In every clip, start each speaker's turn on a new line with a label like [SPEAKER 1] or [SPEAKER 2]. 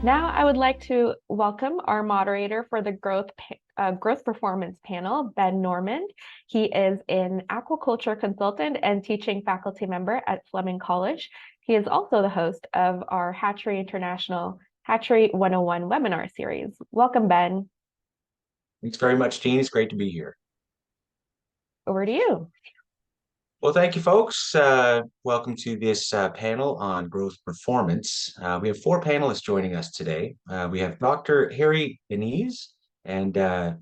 [SPEAKER 1] Now I would like to welcome our moderator for the growth performance panel, Ben Normand. He is an aquaculture consultant and teaching faculty member at Fleming College. He is also the host of our Hatchery International Hatchery 101 webinar series. Welcome, Ben.
[SPEAKER 2] Thanks very much, Jean. It's great to be here.
[SPEAKER 1] Over to you.
[SPEAKER 2] Well, thank you, folks. Welcome to this panel on growth performance. We have four panelists joining us today. We have Dr. Hayri Deniz, and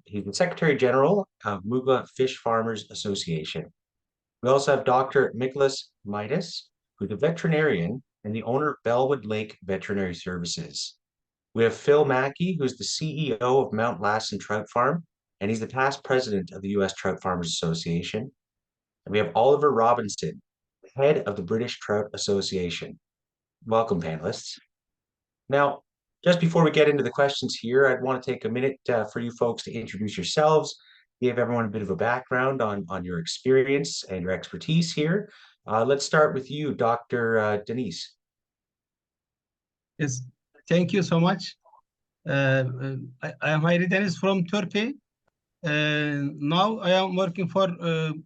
[SPEAKER 2] he's the Secretary General of Mugla Fish Farmers Association. We also have Dr. Mykolas Kamaitis, who's a veterinarian and the owner of Belwood Lake Veterinary Services. We have Phil Mackey, who's the CEO of Mount Lassen Trout Farm, and he's the past president of the U.S. Trout Farmers Association. And we have Oliver Robinson, head of the British Trout Association. Welcome, panelists. Now, just before we get into the questions here, I'd want to take a minute for you folks to introduce yourselves, give everyone a bit of a background on your experience and your expertise here. Let's start with you, Dr. Deniz.
[SPEAKER 3] Yes, thank you so much. I am Hayri Deniz from Turkey. Now I am working for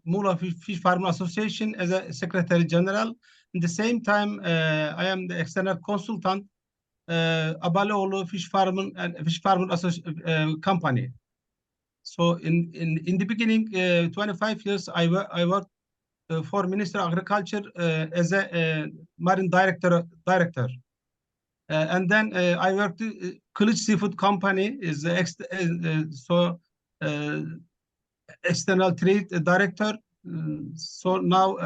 [SPEAKER 3] Mugla Fish Farmers Association as a Secretary General. At the same time, I am the external consultant, Belwood Fish Farmers company. So in the beginning, 25 years, I worked for Minister of Agriculture as a marine director. And then I worked Kılıç Seafood Company is external trade director. So now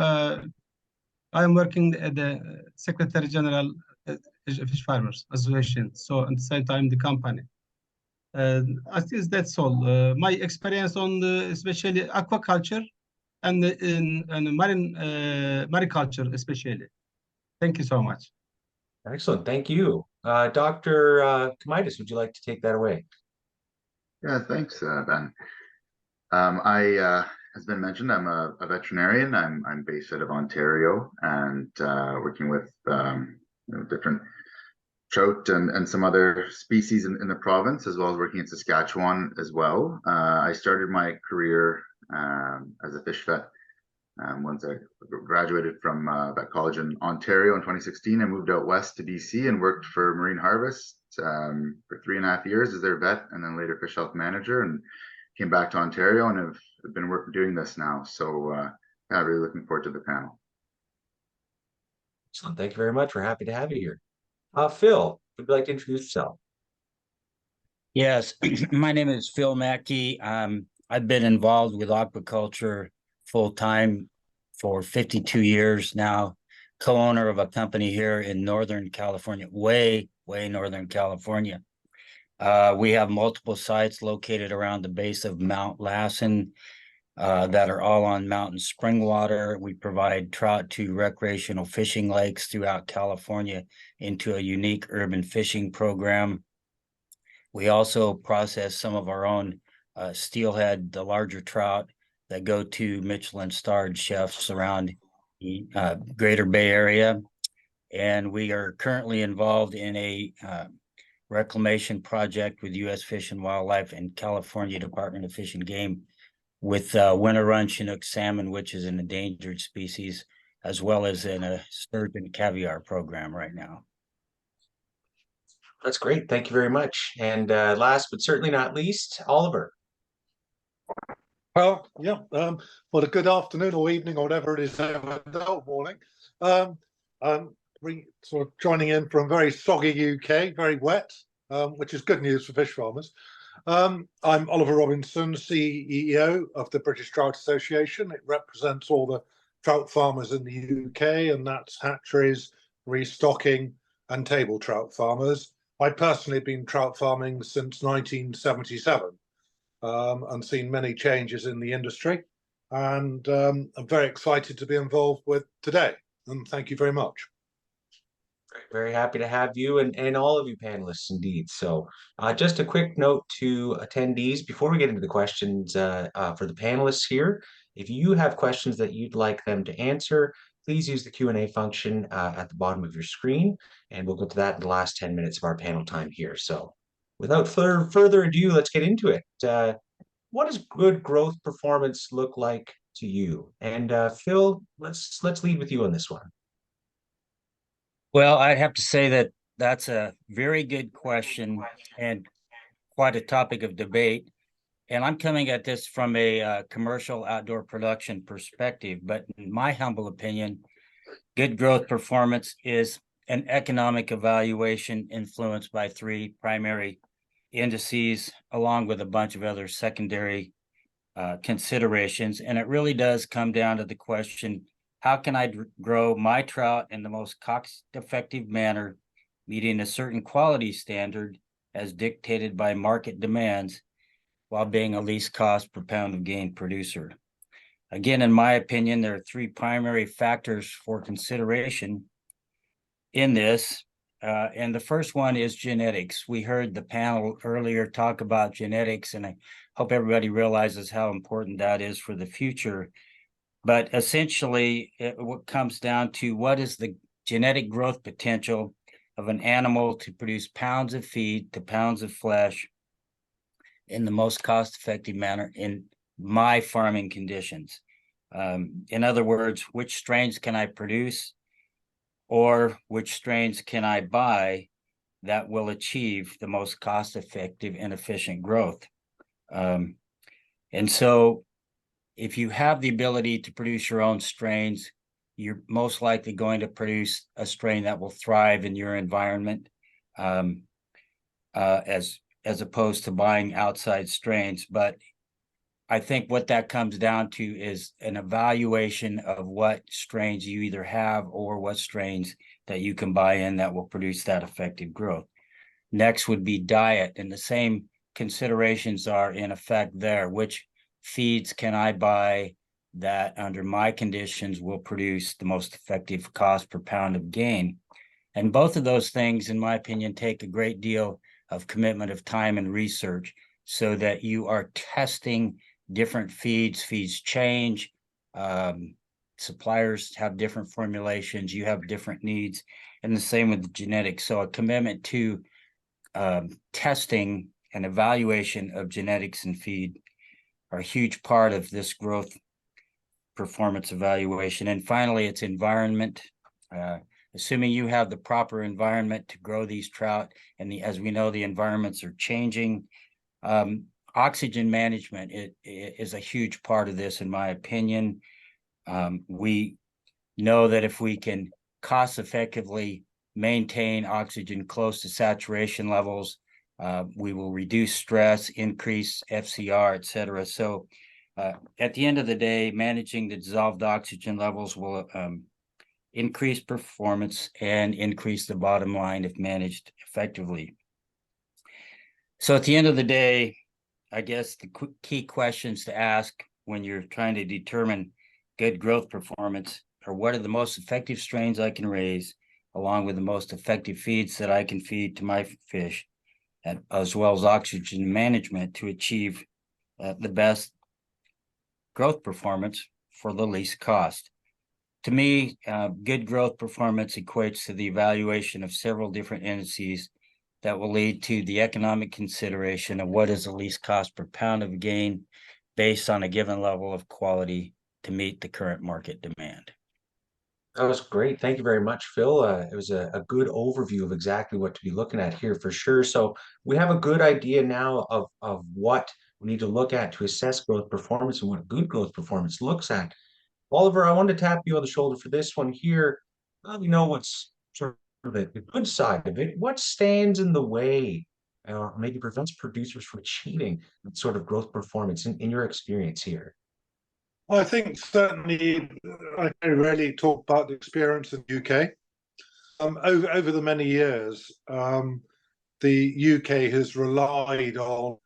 [SPEAKER 3] I am working at the Secretary General Fish Farmers Association. So at the same time, the company. I think that's all. My experience on especially aquaculture and in mariculture especially. Thank you so much.
[SPEAKER 2] Excellent, thank you. Dr. Kamaitis, would you like to take that away?
[SPEAKER 4] Yeah, thanks, Ben. As been mentioned, I'm a veterinarian. I'm based out of Ontario and working with different trout and some other species in the province, as well as working in Saskatchewan as well. I started my career as a fish vet. Once I graduated from vet college in Ontario in 2016, I moved out west to BC and worked for Marine Harvest for 3.5 years as their vet, and then later fish health manager, and came back to Ontario and have been doing this now. So yeah, really looking forward to the panel.
[SPEAKER 2] Excellent. Thank you very much. We're happy to have you here. Phil, would you like to introduce yourself?
[SPEAKER 5] Yes, my name is Phil Mackey. I've been involved with aquaculture full-time for 52 years now, co-owner of a company here in Northern California, way Northern California. We have multiple sites located around the base of Mount Lassen that are all on mountain spring water. We provide trout to recreational fishing lakes throughout California into a unique urban fishing program. We also process some of our own steelhead, the larger trout, that go to Michelin-starred chefs around the Greater Bay Area. And we are currently involved in a reclamation project with U.S. Fish and Wildlife and California Department of Fish and Game with winter run Chinook salmon, which is an endangered species, as well as in a sturgeon caviar program right now.
[SPEAKER 2] That's great. Thank you very much. And last but certainly not least, Oliver.
[SPEAKER 6] Well, yeah, well, a good afternoon or evening or whatever it is, morning. I'm sort of joining in from very soggy UK, very wet, which is good news for fish farmers. I'm Oliver Robinson, CEO of the British Trout Association. It represents all the trout farmers in the UK, and that's hatcheries, restocking, and table trout farmers. I personally have been trout farming since 1977. And seen many changes in the industry, and I'm very excited to be involved with today, and thank you very much.
[SPEAKER 2] Very happy to have you and all of you panelists indeed. So just a quick note to attendees before we get into the questions for the panelists here. If you have questions that you'd like them to answer, please use the Q&A function at the bottom of your screen, and we'll go to that in the last 10 minutes of our panel time here. So without further ado, let's get into it. What does good growth performance look like to you? And Phil, let's lead with you on this one.
[SPEAKER 5] Well, I have to say that that's a very good question and quite a topic of debate. And I'm coming at this from a commercial outdoor production perspective. But in my humble opinion, good growth performance is an economic evaluation influenced by three primary indices, along with a bunch of other secondary considerations. And it really does come down to the question, how can I grow my trout in the most cost-effective manner, meeting a certain quality standard as dictated by market demands, while being a least cost per pound of gain producer? Again, in my opinion, there are three primary factors for consideration in this. And the first one is genetics. We heard the panel earlier talk about genetics, and I hope everybody realizes how important that is for the future. But essentially, what comes down to what is the genetic growth potential of an animal to produce pounds of feed to pounds of flesh in the most cost-effective manner in my farming conditions. In other words, which strains can I produce, or which strains can I buy that will achieve the most cost-effective and efficient growth? And so if you have the ability to produce your own strains, you're most likely going to produce a strain that will thrive in your environment, as opposed to buying outside strains. But I think what that comes down to is an evaluation of what strains you either have or what strains that you can buy in that will produce that effective growth. Next would be diet, and the same considerations are in effect there. Which feeds can I buy that under my conditions will produce the most effective cost per pound of gain? And both of those things, in my opinion, take a great deal of commitment of time and research, so that you are testing different feeds. Feeds change. Suppliers have different formulations. You have different needs, and the same with the genetics. So a commitment to testing and evaluation of genetics and feed are a huge part of this growth performance evaluation. And finally, it's environment. Assuming you have the proper environment to grow these trout, and as we know, the environments are changing. Oxygen management is a huge part of this, in my opinion. We know that if we can cost effectively maintain oxygen close to saturation levels, we will reduce stress, increase FCR, et cetera. So at the end of the day, managing the dissolved oxygen levels will increase performance and increase the bottom line if managed effectively. So at the end of the day, I guess the key questions to ask when you're trying to determine good growth performance are, what are the most effective strains I can raise, along with the most effective feeds that I can feed to my fish, as well as oxygen management to achieve the best growth performance for the least cost. To me, good growth performance equates to the evaluation of several different indices that will lead to the economic consideration of what is the least cost per pound of gain based on a given level of quality to meet the current market demand.
[SPEAKER 2] That was great. Thank you very much, Phil. It was a good overview of exactly what to be looking at here for sure. So we have a good idea now of what we need to look at to assess growth performance and what good growth performance looks at. Oliver, I wanted to tap you on the shoulder for this one here. We know what's sort of the good side of it. What stands in the way or maybe prevents producers from achieving that sort of growth performance in your experience here?
[SPEAKER 6] I think certainly I very rarely talk about the experience in the UK. Over the many years, the UK has relied on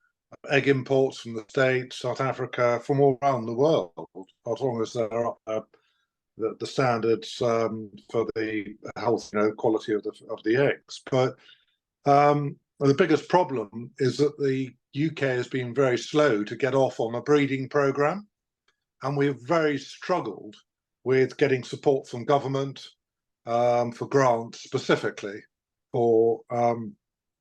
[SPEAKER 6] egg imports from the States, South Africa, from all around the world, as long as they're up the standards for the health, quality of the eggs. But the biggest problem is that the UK has been very slow to get off on a breeding program, and we've very struggled with getting support from government for grants specifically for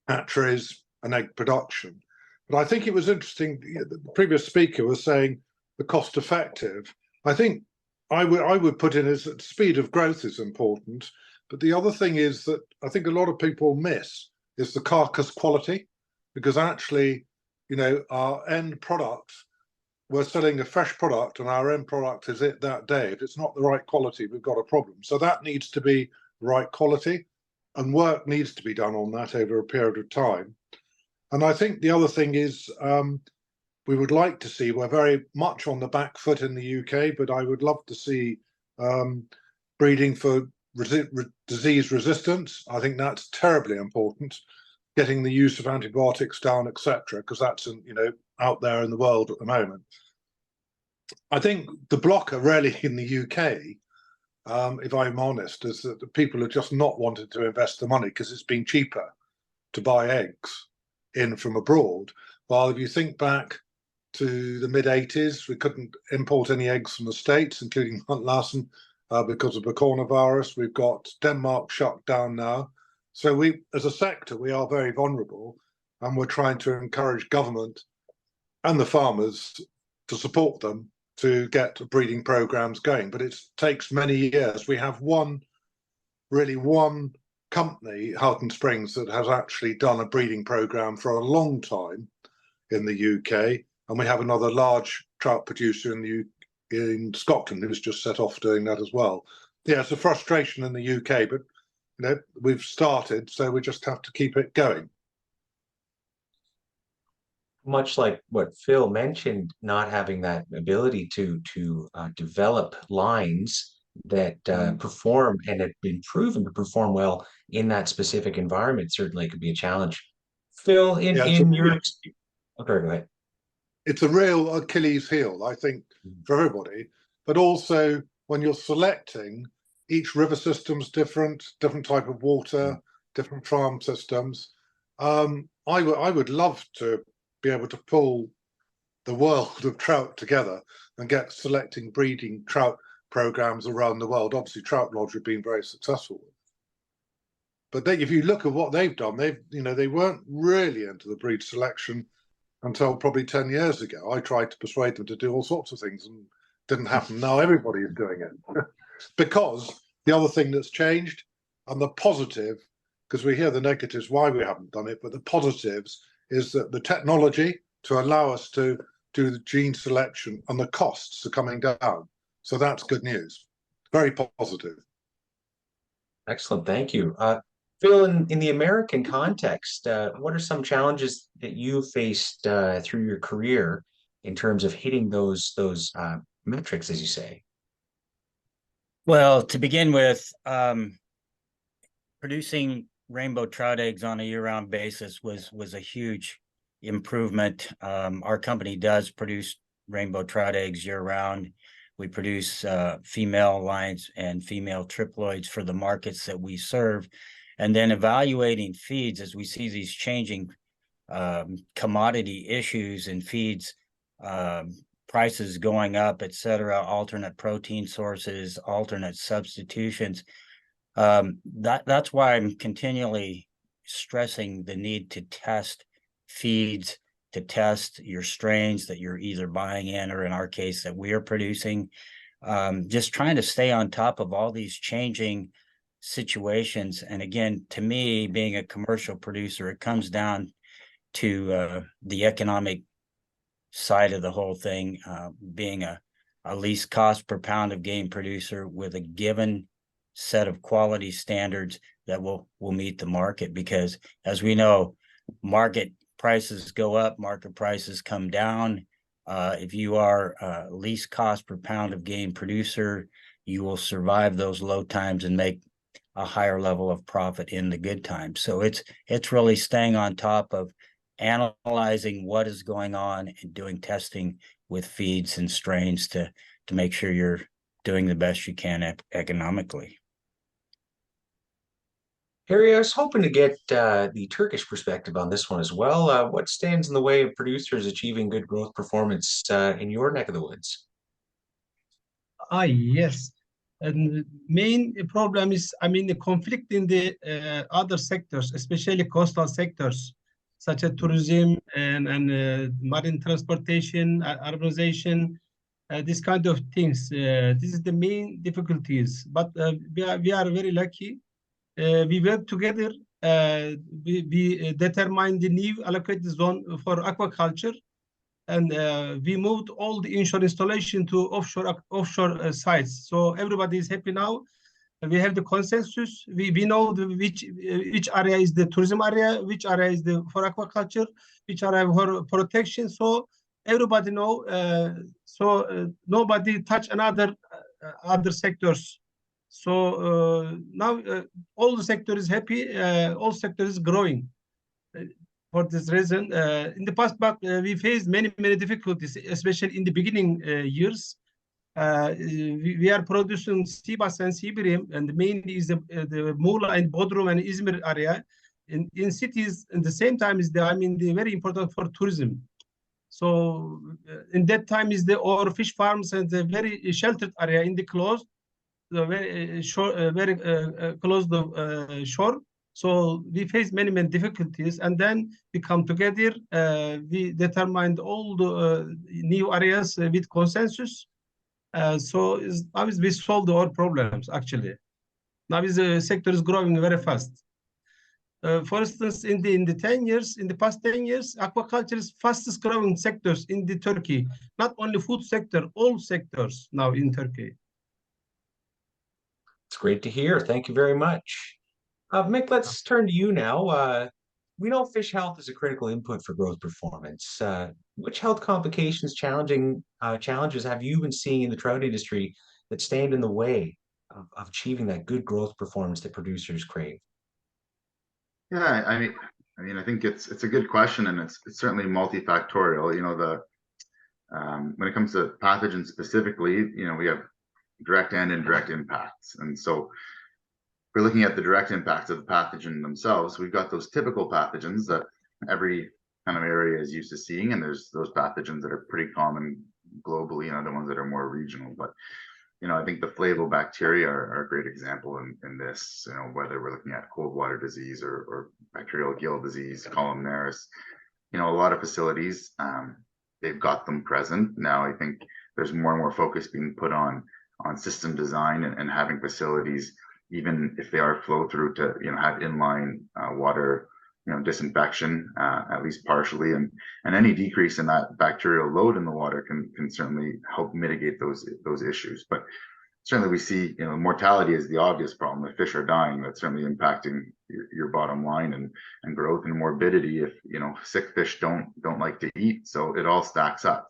[SPEAKER 6] hatcheries and egg production. But I think it was interesting, the previous speaker was saying the cost effective. I think I would put in is that speed of growth is important, but the other thing is that I think a lot of people miss is the carcass quality, because actually, you know, our end product, we're selling a fresh product and our end product is it that day. If it's not the right quality, we've got a problem. So that needs to be the right quality, and work needs to be done on that over a period of time. And I think the other thing is we would like to see, we're very much on the back foot in the UK, but I would love to see breeding for disease resistance. I think that's terribly important, getting the use of antibiotics down, etc., because that's, you know, out there in the world at the moment. I think the blocker really in the UK, if I'm honest, is that the people are just not wanted to invest the money because it's been cheaper to buy eggs in from abroad. While if you think back to the mid-80s, we couldn't import any eggs from the States, including Lassen, because of the coronavirus. We've got Denmark shut down now. So we, as a sector, we are very vulnerable, and we're trying to encourage government and the farmers to support them to get breeding programs going. But it takes many years. We have one company, Houghton Springs, that has actually done a breeding program for a long time in the UK, and we have another large trout producer in Scotland who's just set off doing that as well. Yeah, it's a frustration in the UK, but you know, we've started, so we just have to keep it going.
[SPEAKER 2] Much like what Phil mentioned, not having that ability to develop lines that perform and have been proven to perform well in that specific environment certainly could be a challenge. Phil, in your okay, go ahead.
[SPEAKER 6] It's a real Achilles heel, I think, for everybody. But also, when you're selecting, each river system's different type of water, different farm systems. I would love to be able to pull the world of trout together and get selecting breeding trout programs around the world. Obviously, Trout Lodge have been very successful. But if you look at what they've done, they weren't really into the breed selection until probably 10 years ago. I tried to persuade them to do all sorts of things and didn't happen. Now everybody is doing it. Because the other thing that's changed, and the positive, because we hear the negatives why we haven't done it, but the positives is that the technology to allow us to do the gene selection and the costs are coming down. So that's good news. Very positive.
[SPEAKER 2] Excellent, thank you. Phil, in the American context, what are some challenges that you faced through your career in terms of hitting those metrics, as you say?
[SPEAKER 5] Well, to begin with, producing rainbow trout eggs on a year-round basis was a huge improvement. Our company does produce rainbow trout eggs year-round. We produce female lines and female triploids for the markets that we serve. And then evaluating feeds as we see these changing commodity issues and feeds, prices going up, et cetera, alternate protein sources, alternate substitutions. That's why I'm continually stressing the need to test feeds, to test your strains that you're either buying in, or in our case that we are producing. Just trying to stay on top of all these changing situations. And again, to me, being a commercial producer, it comes down to the economic side of the whole thing, being a least cost per pound of game producer with a given set of quality standards that will meet the market. Because as we know, market prices go up, market prices come down. If you are least cost per pound of game producer, you will survive those low times and make a higher level of profit in the good times. So it's really staying on top of analyzing what is going on and doing testing with feeds and strains to make sure you're doing the best you can economically.
[SPEAKER 2] Hayri, I was hoping to get the Turkish perspective on this one as well. What stands in the way of producers achieving good growth performance in your neck of the woods?
[SPEAKER 3] Yes. And the main problem is, the conflict in the other sectors, especially coastal sectors, such as tourism and marine transportation, urbanization, this kind of things. This is the main difficulties. But we are very lucky. We work together. We determined the new allocated zone for aquaculture, and we moved all the inshore installation to offshore sites. So everybody is happy now. We have the consensus. We know which area is the tourism area, which area is the for aquaculture, which area for protection. So everybody know. Nobody touch another other sectors. So now all the sector is happy. All sector is growing. For this reason, in the past, but we faced many difficulties, especially in the beginning years. We are producing sea bass and sea bream, and mainly is the Muğla and Bodrum and Izmir area. In cities, at the same time is the very important for tourism. So in that time is our fish farms and the very sheltered area in the closed, very close the shore. So we face many difficulties, and then we come together. We determined all the new areas with consensus. So now we solved our problems actually. Now the sector is growing very fast. For instance, in the past 10 years, aquaculture is fastest growing sectors in the Turkey. Not only food sector, all sectors now in Turkey.
[SPEAKER 2] It's great to hear. Thank you very much. Mick, let's turn to you now. We know fish health is a critical input for growth performance. Which health complications, challenges have you been seeing in the trout industry that stand in the way of achieving that good growth performance that producers crave?
[SPEAKER 4] Yeah, I think it's a good question, and it's certainly multifactorial. When it comes to pathogens specifically, we have direct and indirect impacts, and so we're looking at the direct impacts of the pathogen themselves. We've got those typical pathogens that every kind of area is used to seeing, and there's those pathogens that are pretty common globally, and other ones that are more regional. But I think the flavobacteria are a great example in this. Whether we're looking at cold water disease or bacterial gill disease, columnaris. A lot of facilities, they've got them present now. I think there's more and more focus being put on system design and having facilities, even if they are flow through, to have inline water disinfection, at least partially, and any decrease in that bacterial load in the water can certainly help mitigate those issues. But certainly we see mortality is the obvious problem. If fish are dying, that's certainly impacting your bottom line and growth, and morbidity if sick fish don't like to eat. So it all stacks up.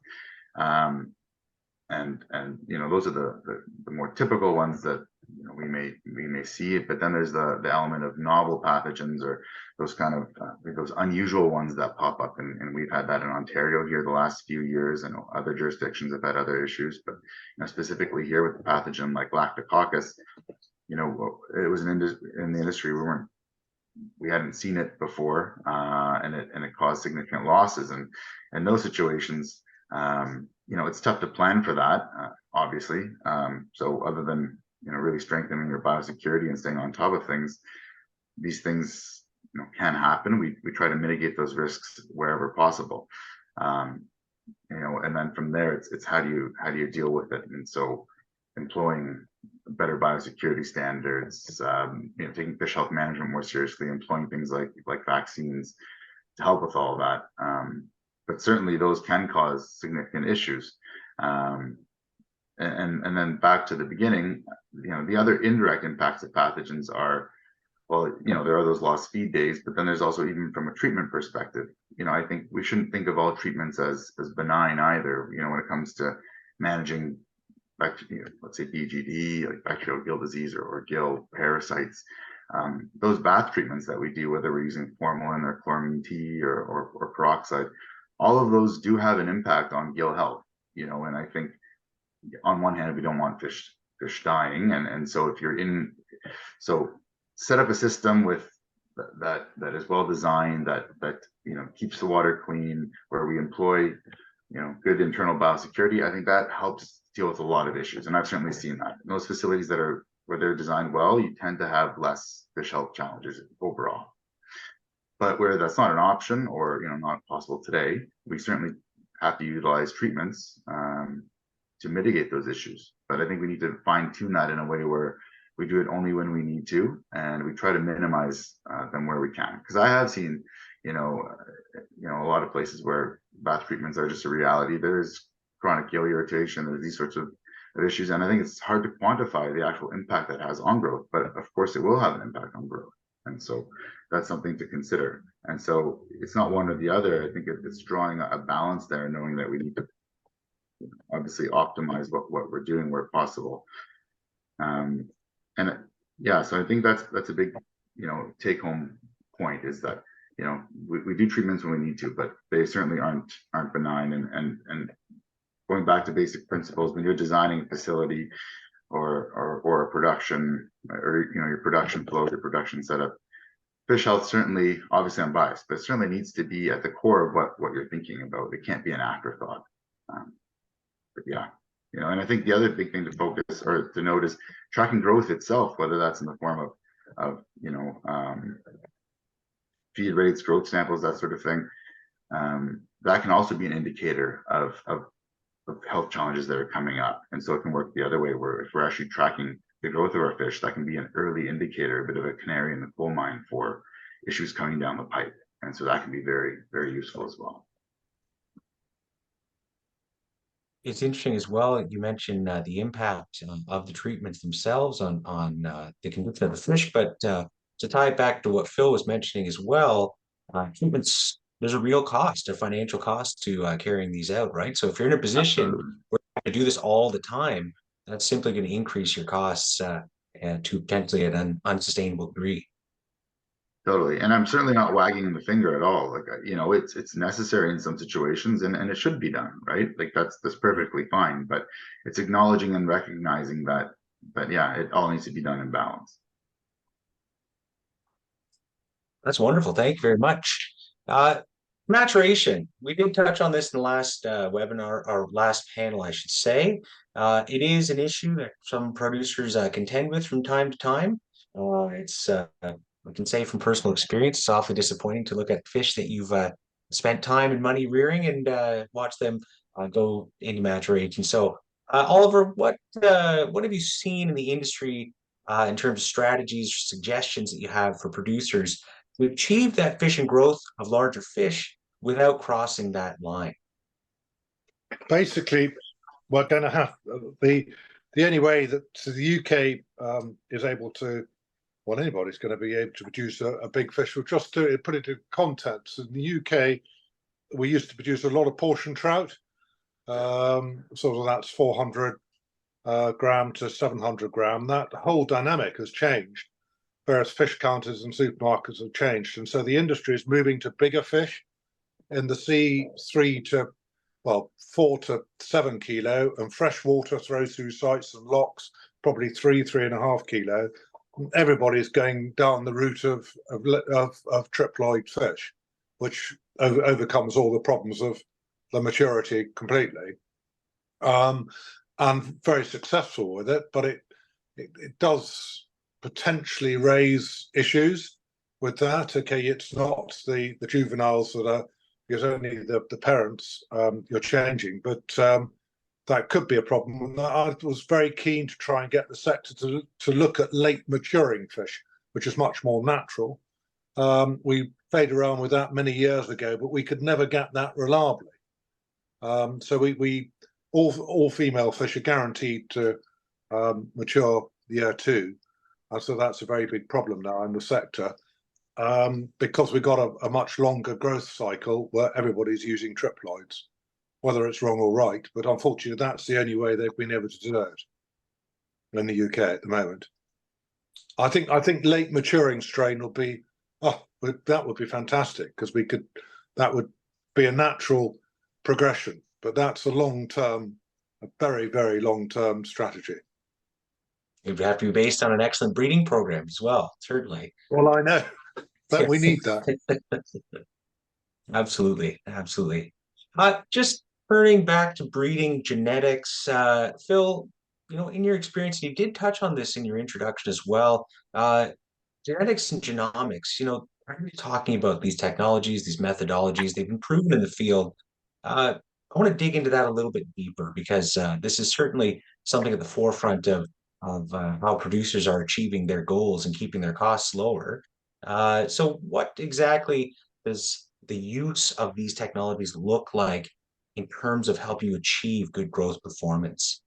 [SPEAKER 4] And those are the more typical ones that we may see it. But then there's the element of novel pathogens, or those kind of those unusual ones that pop up, and we've had that in Ontario here the last few years. I know other jurisdictions have had other issues, but specifically here with the pathogen like lactococcus, it was in the industry we hadn't seen it before, and it caused significant losses. And in those situations, it's tough to plan for that, obviously. So other than really strengthening your biosecurity and staying on top of things, these things can happen. We try to mitigate those risks wherever possible. And then from there, it's how do you deal with it? And so employing better biosecurity standards, taking fish health management more seriously, employing things like vaccines to help with all that. But certainly those can cause significant issues. And then back to the beginning, the other indirect impacts of pathogens are, there are those lost feed days, but then there's also, even from a treatment perspective, I think we shouldn't think of all treatments as benign either. When it comes to managing, let's say BGD, like bacterial gill disease or gill parasites, those bath treatments that we do, whether we're using formalin or chloramine T or peroxide, all of those do have an impact on gill health. And I think on one hand, we don't want fish dying, and so if you're set up a system with that is well designed, that keeps the water clean, where we employ good internal biosecurity, I think that helps deal with a lot of issues. And I've certainly seen that. In those facilities where they're designed well, you tend to have less fish health challenges overall. But where that's not an option or not possible today, we certainly have to utilize treatments to mitigate those issues. But I think we need to fine tune that in a way where we do it only when we need to, and we try to minimize them where we can. Because I have seen, a lot of places where bath treatments are just a reality. There's chronic gill irritation. There's these sorts of issues, and I think it's hard to quantify the actual impact that has on growth. But of course, it will have an impact on growth, and so that's something to consider. And so it's not one or the other. I think it's drawing a balance there, knowing that we need to obviously optimize what we're doing where possible. So I think that's a big take home point, is that we do treatments when we need to, but they certainly aren't benign. And going back to basic principles, when you're designing a facility or a production, or your production flow, your production setup, fish health certainly, obviously I'm biased, but certainly needs to be at the core of what you're thinking about. It can't be an afterthought. But yeah, and I think the other big thing to focus or to note is tracking growth itself, whether that's in the form of feed rates, growth samples, that sort of thing. That can also be an indicator of health challenges that are coming up. And so it can work the other way, where if we're actually tracking the growth of our fish, that can be an early indicator, a bit of a canary in the coal mine for issues coming down the pipe. And so that can be very, very useful as well.
[SPEAKER 2] It's interesting as well. You mentioned the impact of the treatments themselves on the condition of the fish, but to tie it back to what Phil was mentioning as well, treatments, there's a real cost, a financial cost to carrying these out, right? So if you're in a position where you have to do this all the time, that's simply going to increase your costs and to potentially an unsustainable degree.
[SPEAKER 4] Totally. And I'm certainly not wagging the finger at all. Like, it's necessary in some situations, and it should be done, right? Like that's perfectly fine, but it's acknowledging and recognizing that yeah, it all needs to be done in balance.
[SPEAKER 2] That's wonderful. Thank you very much. Maturation. We did touch on this in the last webinar, or last panel, I should say. It is an issue that some producers contend with from time to time. I can say from personal experience, it's awfully disappointing to look at fish that you've spent time and money rearing and watch them go into maturation. So, Oliver, what have you seen in the industry in terms of strategies or suggestions that you have for producers to achieve that fish and growth of larger fish without crossing that line?
[SPEAKER 6] Basically, we're going to have the only way that the UK is able to, well, anybody's going to be able to produce a big fish. We'll just put it in context. In the UK, we used to produce a lot of portion trout. So that's 400 gram to 700 gram. That whole dynamic has changed. Various fish counters and supermarkets have changed. And so the industry is moving to bigger fish in the sea, 4 to 7 kilo, and freshwater throws through sites and locks, probably 3.5 kilo. Everybody's going down the route of triploid fish, which overcomes all the problems of the maturity completely, and very successful with it. But it does potentially raise issues with that. Okay, it's not the juveniles that are, it's only the parents you're changing, but that could be a problem. And I was very keen to try and get the sector to look at late maturing fish, which is much more natural. We played around with that many years ago, but we could never get that reliably. So we all female fish are guaranteed to mature year 2. And so that's a very big problem now in the sector, because we've got a much longer growth cycle where everybody's using triploids, whether it's wrong or right. But unfortunately, that's the only way they've been able to do it in the UK at the moment. I think late maturing strain will be, that would be fantastic, because that would be a natural progression. But that's a very, very long-term strategy. It
[SPEAKER 2] would have to be based on an excellent breeding program as well, certainly.
[SPEAKER 6] Well, I know, but we need that.
[SPEAKER 2] Absolutely, absolutely. Just turning back to breeding genetics, Phil, in your experience, you did touch on this in your introduction as well. Genetics and genomics, are you talking about these technologies, these methodologies? They've been proven in the field. I want to dig into that a little bit deeper because this is certainly something at the forefront of how producers are achieving their goals and keeping their costs lower. So what exactly does the use of these technologies look like in terms of helping you achieve good growth performance?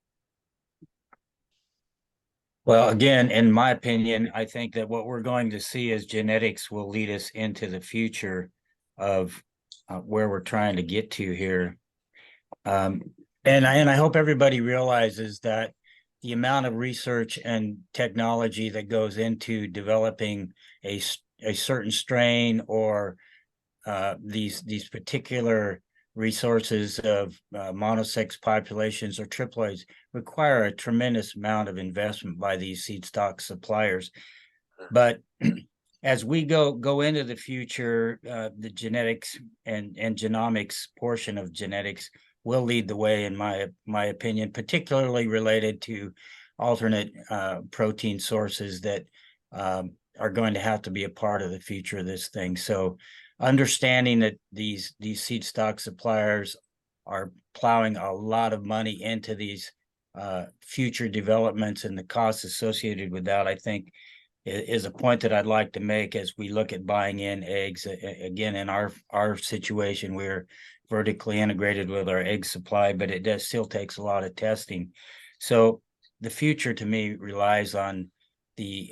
[SPEAKER 5] Well, again, in my opinion, I think that what we're going to see is genetics will lead us into the future of where we're trying to get to here. And I hope everybody realizes that the amount of research and technology that goes into developing a certain strain or these particular resources of monosex populations or triploids require a tremendous amount of investment by these seed stock suppliers. But as we go into the future, the genetics and genomics portion of genetics will lead the way, in my opinion, particularly related to alternate protein sources that are going to have to be a part of the future of this thing. So understanding that these seed stock suppliers are plowing a lot of money into these future developments and the costs associated with that, I think is a point that I'd like to make as we look at buying in eggs. Again, in our situation, we're vertically integrated with our egg supply, but it still takes a lot of testing. So the future to me relies on the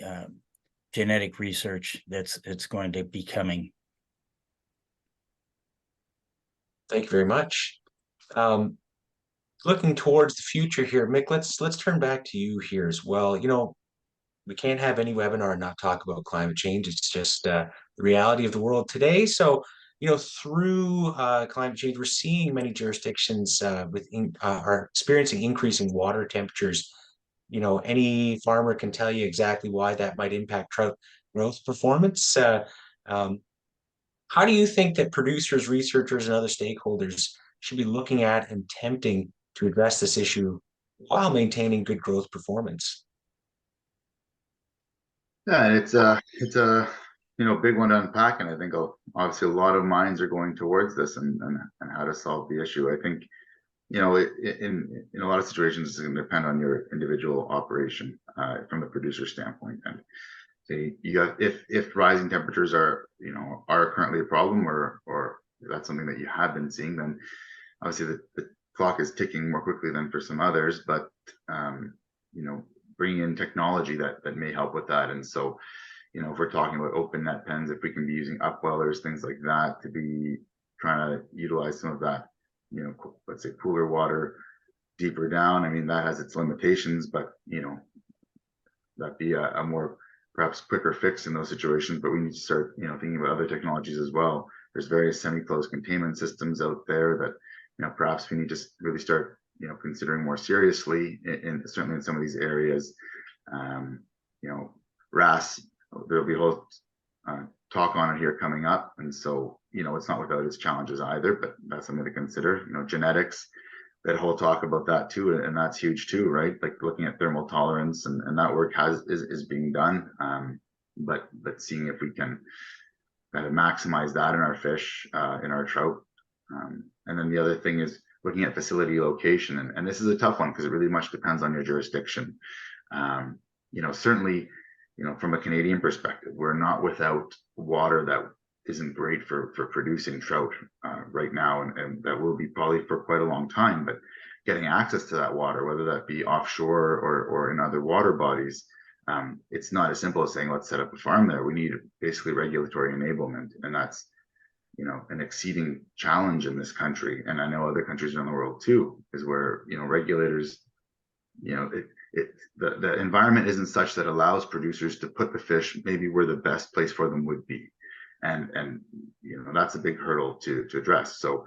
[SPEAKER 5] genetic research that's going to be coming.
[SPEAKER 2] Thank you very much. Looking towards the future here, Mick, let's turn back to you here as well. We can't have any webinar and not talk about climate change. It's just the reality of the world today. So, through climate change, we're seeing many jurisdictions are experiencing increasing water temperatures. Any farmer can tell you exactly why that might impact trout growth performance. How do you think that producers, researchers, and other stakeholders should be looking at and attempting to address this issue while maintaining good growth performance?
[SPEAKER 4] Yeah, and it's a big one to unpack, and I think obviously a lot of minds are going towards this and how to solve the issue. I think in a lot of situations it's going to depend on your individual operation from the producer standpoint. And if rising temperatures are currently a problem or that's something that you have been seeing, then obviously the clock is ticking more quickly than for some others. But bringing in technology that may help with that. And so, if we're talking about open net pens, if we can be using upwellers, things like that, to be trying to utilize some of that, let's say cooler water deeper down. I mean, that has its limitations, but that'd be a more perhaps quicker fix in those situations. But we need to start, thinking about other technologies as well. There's various semi-closed containment systems out there that, perhaps we need to really start considering more seriously certainly in some of these areas. RAS, there'll be a whole talk on it here coming up, and so it's not without its challenges either, but that's something to consider. Genetics, that whole talk about that too, and that's huge too, right? Like looking at thermal tolerance, and that work is being done, but seeing if we can kind of maximize that in our fish, in our trout. And then the other thing is looking at facility location, and this is a tough one because it really much depends on your jurisdiction. Certainly, from a Canadian perspective, we're not without water that isn't great for producing trout right now, and that will be probably for quite a long time. But getting access to that water, whether that be offshore or in other water bodies, it's not as simple as saying, let's set up a farm there. We need basically regulatory enablement, and that's an exceeding challenge in this country, and I know other countries around the world too, is where regulators, the environment isn't such that allows producers to put the fish maybe where the best place for them would be, and that's a big hurdle to address. So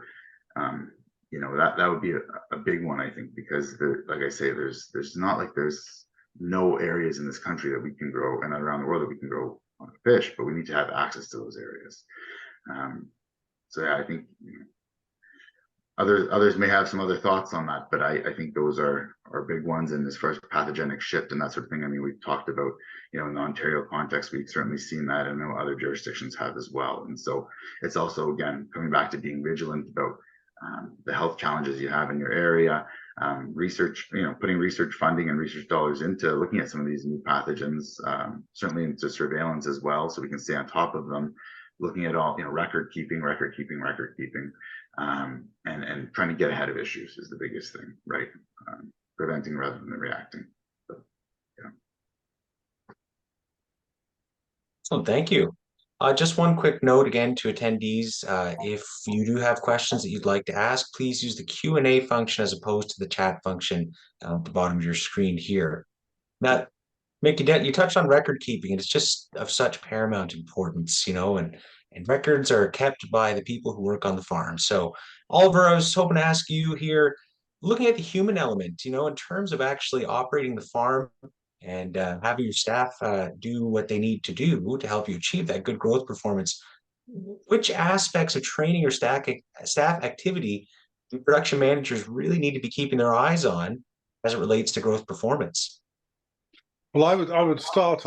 [SPEAKER 4] that would be a big one, I think, because like I say, there's not like there's no areas in this country that we can grow and around the world that we can grow fish, but we need to have access to those areas. So yeah, I think others may have some other thoughts on that, but I think those are big ones in this first pathogenic shift and that sort of thing. I mean, we've talked about, in the Ontario context, we've certainly seen that, and I know other jurisdictions have as well. And so it's also, again, coming back to being vigilant about the health challenges you have in your area, research, putting research funding and research dollars into looking at some of these new pathogens, certainly into surveillance as well, so we can stay on top of them, looking at all, record keeping, and trying to get ahead of issues is the biggest thing, right? Preventing rather than reacting. So, yeah.
[SPEAKER 2] So thank you. Just one quick note again to attendees. If you do have questions that you'd like to ask, please use the Q&A function as opposed to the chat function at the bottom of your screen here. Now, Mickey, you touched on record keeping, and it's just of such paramount importance, and records are kept by the people who work on the farm. So, Oliver, I was hoping to ask you here, looking at the human element, in terms of actually operating the farm and having your staff do what they need to do to help you achieve that good growth performance, which aspects of training or staff activity do production managers really need to be keeping their eyes on as it relates to growth performance?
[SPEAKER 6] Well, I would start.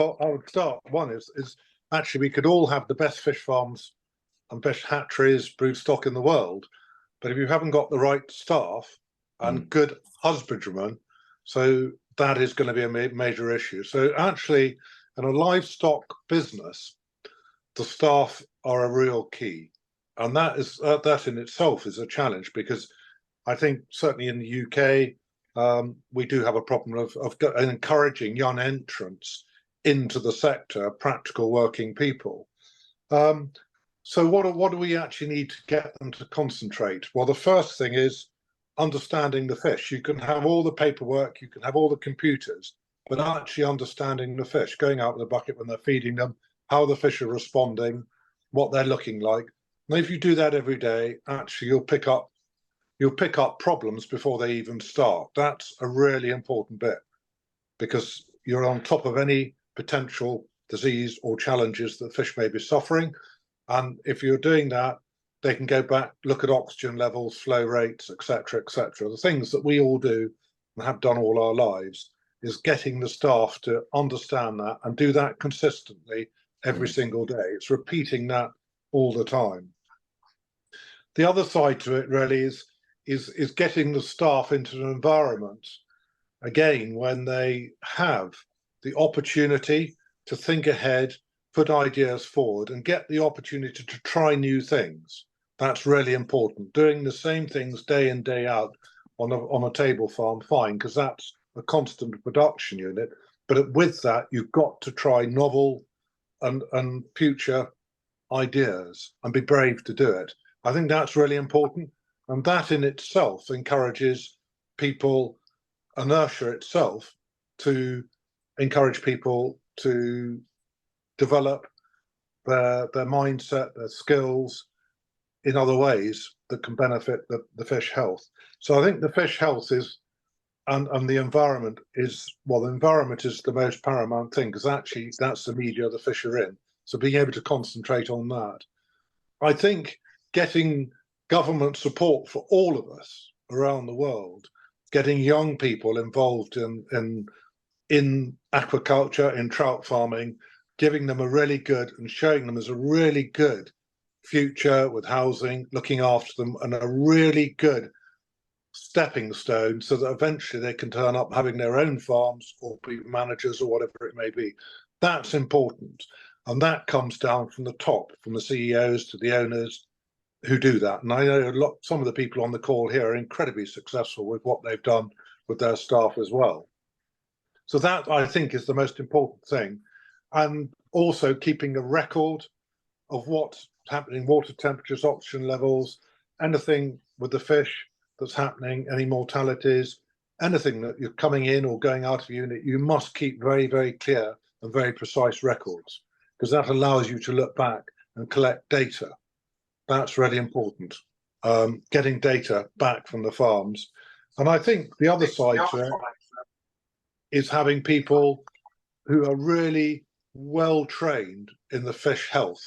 [SPEAKER 6] One is actually we could all have the best fish farms and best hatcheries, brood stock in the world, but if you haven't got the right staff and good husbandrymen, so that is going to be a major issue. So actually, in a livestock business, the staff are a real key, and that in itself is a challenge, because I think certainly in the UK we do have a problem of encouraging young entrants into the sector, practical working people. So what do we actually need to get them to concentrate? Well, the first thing is understanding the fish. You can have all the paperwork, you can have all the computers, but actually understanding the fish, going out with a bucket when they're feeding them, how the fish are responding, what they're looking like. And if you do that every day, actually you'll pick up problems before they even start. That's a really important bit, because you're on top of any potential disease or challenges that fish may be suffering. And if you're doing that, they can go back, look at oxygen levels, flow rates, etc., etc. The things that we all do and have done all our lives is getting the staff to understand that and do that consistently every single day. It's repeating that all the time. The other side to it really is getting the staff into an environment, again, when they have the opportunity to think ahead, put ideas forward, and get the opportunity to try new things. That's really important. Doing the same things day in, day out on a table farm, fine, because that's a constant production unit. But with that, you've got to try novel and future ideas and be brave to do it. I think that's really important. And that in itself encourages people, inertia itself, to encourage people to develop their mindset, their skills in other ways that can benefit the fish health. So I think the fish health is, and the environment is, well, the environment is the most paramount thing, because actually that's the media the fish are in. So being able to concentrate on that. I think getting government support for all of us around the world, getting young people involved in aquaculture, in trout farming, giving them a really good and showing them as a really good future with housing, looking after them, and a really good stepping stone so that eventually they can turn up having their own farms or be managers or whatever it may be. That's important. And that comes down from the top, from the CEOs to the owners who do that. And I know some of the people on the call here are incredibly successful with what they've done with their staff as well. So that, I think, is the most important thing. And also keeping a record of what's happening, water temperatures, oxygen levels, anything with the fish that's happening, any mortalities, anything that you're coming in or going out of the unit, you must keep very, very clear and very precise records, because that allows you to look back and collect data. That's really important, getting data back from the farms. And I think the other side to it is having people who are really well trained in the fish health.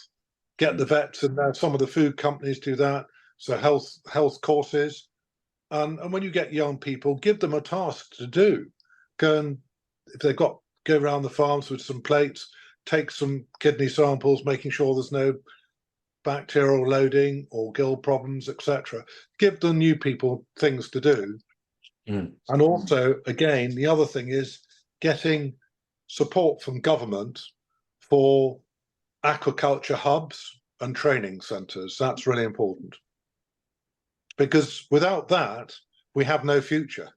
[SPEAKER 6] Get the vets in there. Some of the food companies do that. So health courses, And when you get young people, give them a task to do. If they've got, go around the farms with some plates, take some kidney samples, making sure there's no bacterial loading or gill problems, etc. Give the new people things to do. And also, again, the other thing is getting support from government for aquaculture hubs and training centres. That's really important, because without that, we have no future.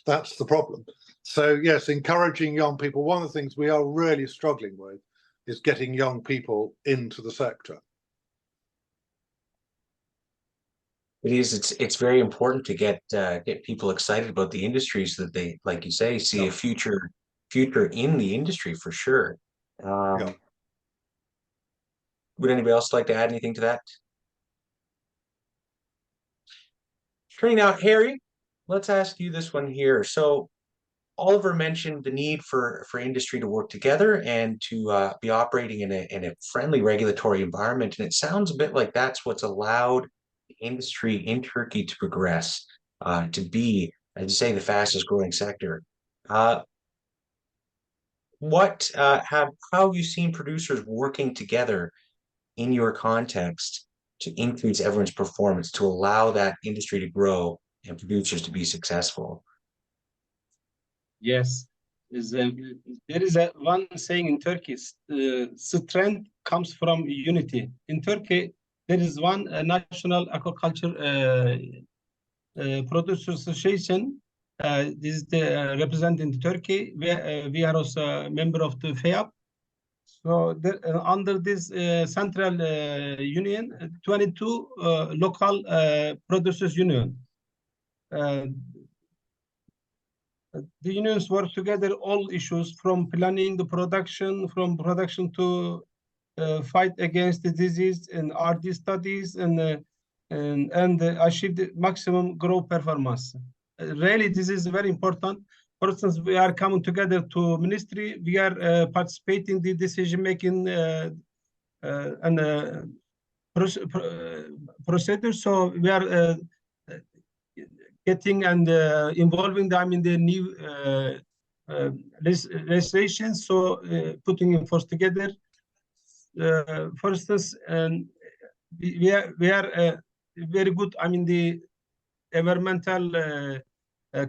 [SPEAKER 6] That's the problem. So yes, encouraging young people. One of the things we are really struggling with is getting young people into the sector.
[SPEAKER 2] It is. It's very important to get people excited about the industry so that they, like you say, see a future in the industry for sure. Would anybody else like to add anything to that? Turning now, Hayri, let's ask you this one here. So Oliver mentioned the need for industry to work together and to be operating in a friendly regulatory environment. And it sounds a bit like that's what's allowed the industry in Turkey to progress, to be, as you say, the fastest growing sector. How have you seen producers working together in your context to increase everyone's performance, to allow that industry to grow and producers to be successful?
[SPEAKER 3] Yes, there is one saying in Turkey: strength comes from unity. In Turkey, there is one national aquaculture producers association. This is the representing Turkey. We are also a member of the FEAP. So under this central union, 22 local producers union. The unions work together all issues, from planning the production, from production to fight against the disease and RD studies and achieve the maximum growth performance. Really, this is very important. For instance, we are coming together to ministry. We are participating in the decision making and procedure. So we are getting and involving them in the new legislation. So putting in force together. For instance, we are very good. I mean, the environmental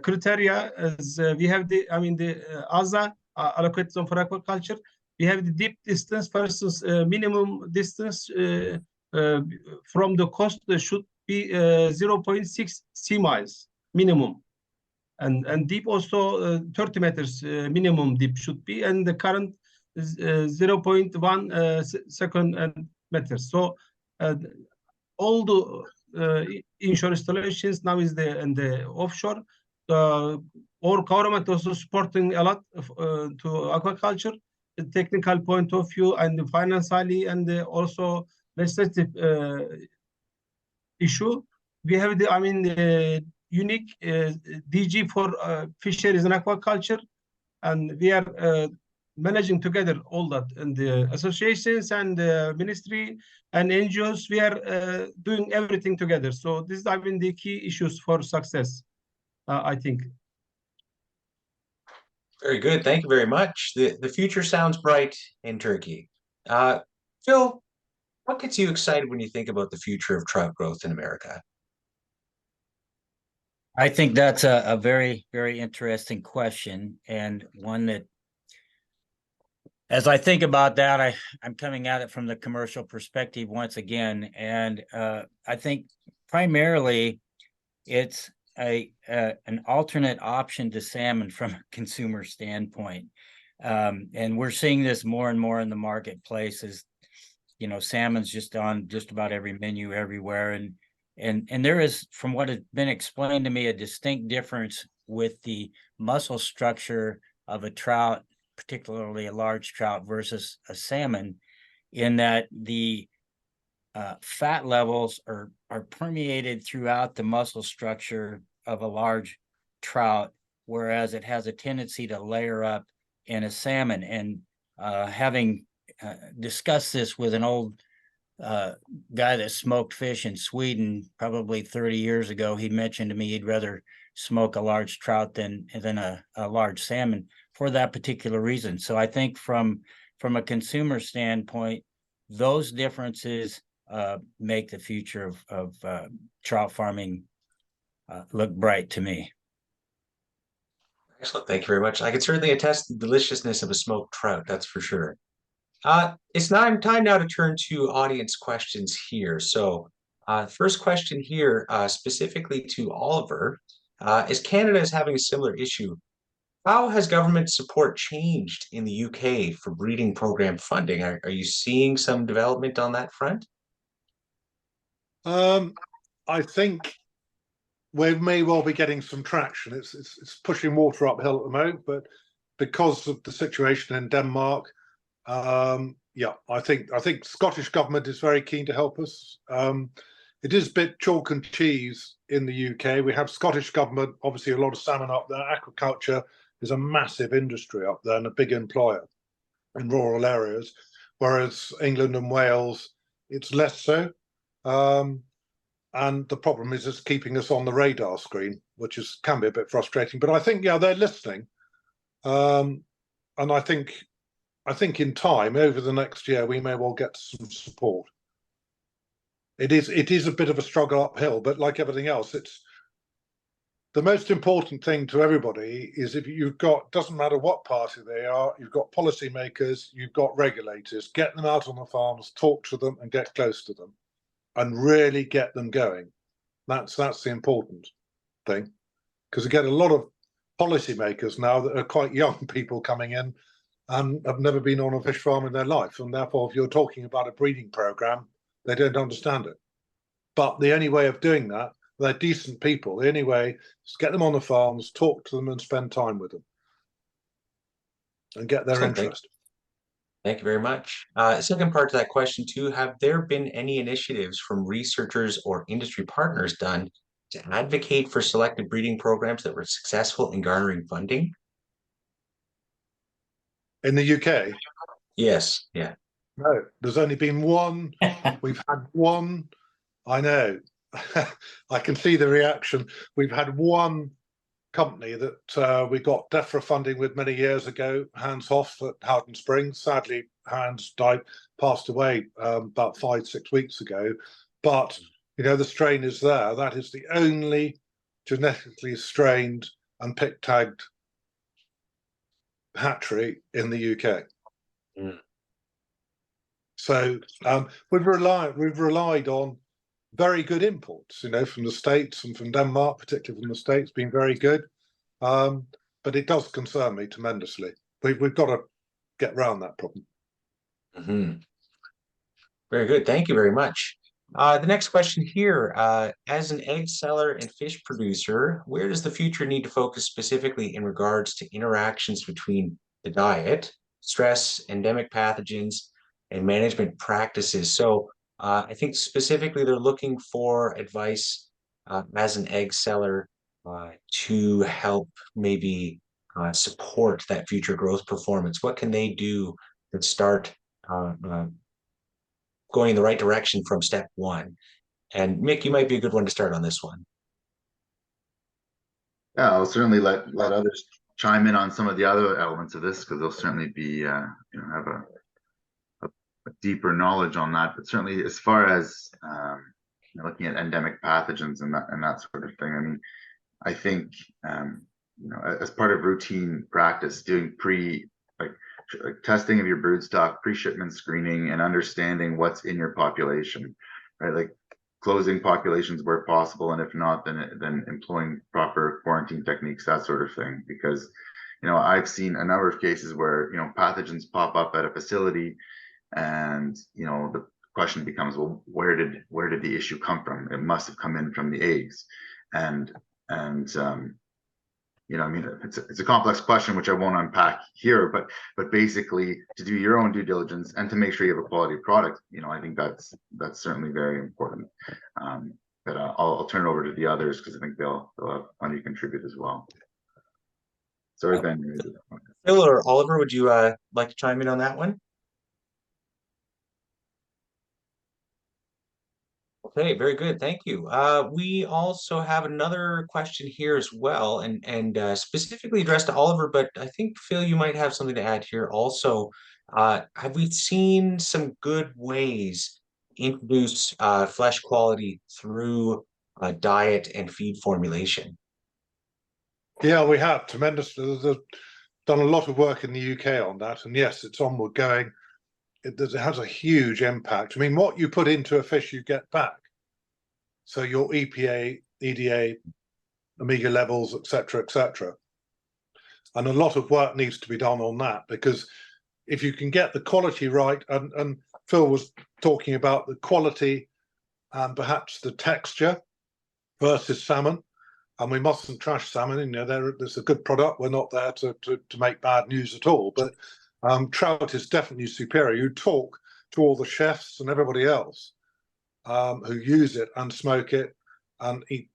[SPEAKER 3] criteria is we have the ASA allocated zone for aquaculture. We have the deep distance versus minimum distance from the coast should be 0.6 sea miles minimum, and deep also 30 meters minimum deep should be, and the current is 0.1 second meters. So all the inshore installations now is in the offshore. Our government also supporting a lot to aquaculture, the technical point of view and financially, and also legislative issue. We have the unique DG for fisheries and aquaculture, and we are managing together all that, and the associations and the ministry and NGOs. We are doing everything together. So this is the key issues for success, I think.
[SPEAKER 2] Very good. Thank you very much. The future sounds bright in Turkey. Phil, what gets you excited when you think about the future of trout growth in America?
[SPEAKER 5] I think that's a very, very interesting question, and one that, as I think about that, I'm coming at it from the commercial perspective once again, and I think primarily it's an alternate option to salmon from a consumer standpoint, and we're seeing this more and more in the marketplace. As you know, salmon's just on just about every menu everywhere, and there is, from what has been explained to me, a distinct difference with the muscle structure of a trout, particularly a large trout versus a salmon, in that the fat levels are permeated throughout the muscle structure of a large trout, whereas it has a tendency to layer up in a salmon. And having discussed this with an old guy that smoked fish in Sweden probably 30 years ago. He mentioned to me he'd rather smoke a large trout than a large salmon for that particular reason. So I think from a consumer standpoint, those differences make the future of trout farming look bright to me.
[SPEAKER 2] Excellent. Thank you very much. I can certainly attest to the deliciousness of a smoked trout, that's for sure. It's now time now to turn to audience questions here. So first question here, specifically to Oliver, as Canada is having a similar issue, how has government support changed in the UK for breeding program funding? Are you seeing some development on that front?
[SPEAKER 6] I think we may well be getting some traction. It's pushing water uphill at the moment, but because of the situation in Denmark, yeah, I think Scottish government is very keen to help us. It is a bit chalk and cheese in the UK. We have Scottish government, obviously a lot of salmon up there. Aquaculture is a massive industry up there and a big employer in rural areas, whereas England and Wales, it's less so. And the problem is it's keeping us on the radar screen, which can be a bit frustrating. But I think, yeah, they're listening. And I think in time, over the next year, we may well get some support. It is a bit of a struggle uphill, but like everything else, it's the most important thing to everybody is if you've got, doesn't matter what party they are, you've got policymakers, you've got regulators, get them out on the farms, talk to them and get close to them and really get them going. That's the important thing, because you get a lot of policymakers now that are quite young people coming in and have never been on a fish farm in their life. And therefore, if you're talking about a breeding program, they don't understand it. But the only way of doing that, they're decent people. The only way is get them on the farms, talk to them and spend time with them and get their interest.
[SPEAKER 2] Thank you very much. Second part to that question too, have there been any initiatives from researchers or industry partners done to advocate for selected breeding programs that were successful in garnering funding?
[SPEAKER 6] In the UK?
[SPEAKER 2] Yes, yeah.
[SPEAKER 6] No, there's only been one. We've had one. I know. I can see the reaction. We've had one company that we got DEFRA funding with many years ago, Hans Hoff at Howden Springs. Sadly, Hans passed away about 5-6 weeks ago. But, you know, the strain is there. That is the only genetically strained and pick-tagged hatchery in the UK.
[SPEAKER 2] Mm.
[SPEAKER 6] So we've relied on very good imports, you know, from the States and from Denmark, particularly from the States, been very good. But it does concern me tremendously. We've got to get around that problem.
[SPEAKER 2] Mm-hmm. Very good. Thank you very much. The next question here, as an egg seller and fish producer, where does the future need to focus specifically in regards to interactions between the diet, stress, endemic pathogens, and management practices? So I think specifically they're looking for advice as an egg seller to help maybe support that future growth performance. What can they do to start going in the right direction from step one? And Mick, you might be a good one to start on this one.
[SPEAKER 4] Yeah, I'll certainly let others chime in on some of the other elements of this, because they'll certainly be you know, have a deeper knowledge on that. But certainly as far as you know, looking at endemic pathogens and that sort of thing, I mean, I think you know, as part of routine practice, doing testing of your brood stock, pre-shipment screening, and understanding what's in your population, right? Like closing populations where possible, and if not, then employing proper quarantine techniques, that sort of thing. Because, you know, I've seen a number of cases where, you know, pathogens pop up at a facility, and, you know, the question becomes, well, where did the issue come from? It must have come in from the eggs, and you know, I mean, it's a complex question which I won't unpack here, but basically to do your own due diligence and to make sure you have a quality product, you know, I think that's certainly very important. But I'll turn it over to the others, because I think they'll have plenty to contribute as well. Sorry, Ben.
[SPEAKER 2] Phil or Oliver, would you like to chime in on that one? Okay, very good. Thank you. We also have another question here as well, and specifically addressed to Oliver, but I think Phil, you might have something to add here also. Have we seen some good ways introduce flesh quality through diet and feed formulation?
[SPEAKER 6] Yeah, we have tremendously. There's done a lot of work in the UK on that, and yes, it's onward going. It has a huge impact. I mean, what you put into a fish, you get back. So your EPA, EDA, omega levels, etc., etc. And a lot of work needs to be done on that, because if you can get the quality right, and Phil was talking about the quality and perhaps the texture versus salmon, and we mustn't trash salmon. You know, there's a good product. We're not there to make bad news at all, but trout is definitely superior. You talk to all the chefs and everybody else who use it and smoke it and eat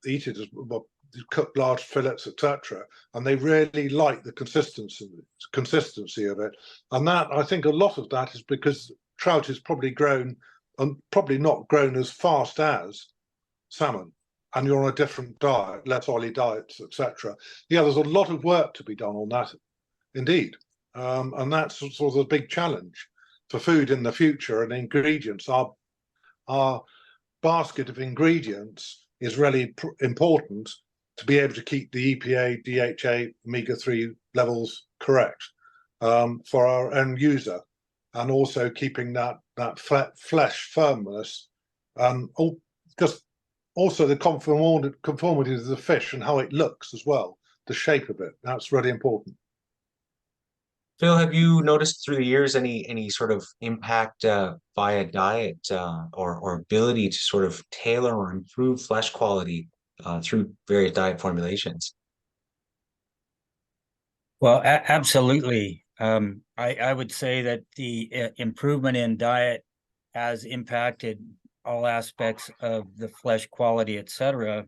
[SPEAKER 6] it as well, cook large fillets, etc. And they really like the consistency of it. And that, I think, a lot of that is because trout is probably grown and probably not grown as fast as salmon. And you're on a different diet, less oily diets, etc. Yeah, there's a lot of work to be done on that, indeed. And that's sort of a big challenge for food in the future. And ingredients, our basket of ingredients is really important to be able to keep the EPA, DHA, omega-3 levels correct for our end user, and also keeping that flesh firmness, and just also the conformity of the fish and how it looks as well, the shape of it. That's really important.
[SPEAKER 2] Phil, have you noticed through the years any sort of impact via diet or ability to sort of tailor or improve flesh quality through various diet formulations?
[SPEAKER 5] Well, absolutely. I would say that the improvement in diet has impacted all aspects of the flesh quality, etc.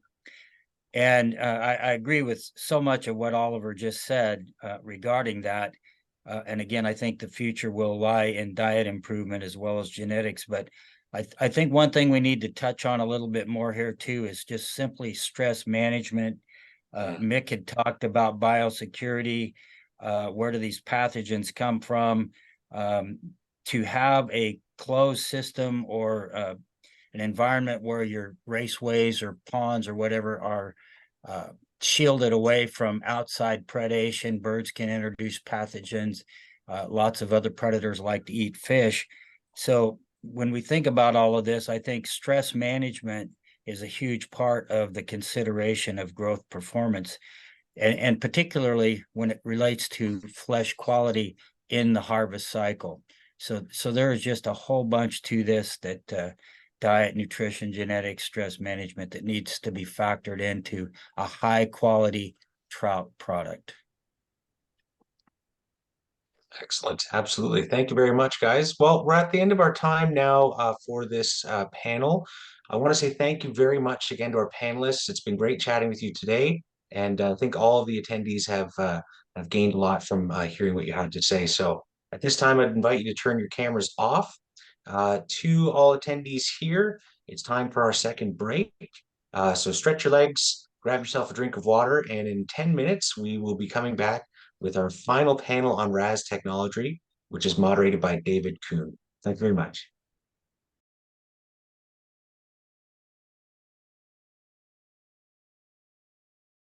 [SPEAKER 5] And I agree with so much of what Oliver just said regarding that. And again, I think the future will lie in diet improvement as well as genetics. But I think one thing we need to touch on a little bit more here too is just simply stress management. Mick had talked about biosecurity. Where do these pathogens come from? To have a closed system or an environment where your raceways or ponds or whatever are shielded away from outside predation. Birds can introduce pathogens. Lots of other predators like to eat fish. So when we think about all of this, I think stress management is a huge part of the consideration of growth performance, and particularly when it relates to flesh quality in the harvest cycle. So there is just a whole bunch to this that diet, nutrition, genetics, stress management that needs to be factored into a high quality trout product.
[SPEAKER 2] Excellent. Absolutely. Thank you very much, guys. Well, we're at the end of our time now for this panel. I want to say thank you very much again to our panelists. It's been great chatting with you today. And I think all of the attendees have gained a lot from hearing what you had to say. So at this time, I'd invite you to turn your cameras off. To all attendees here, it's time for our second break. So stretch your legs, grab yourself a drink of water, and in 10 minutes, we will be coming back with our final panel on RAS technology, which is moderated by David Kuhn. Thank you very much.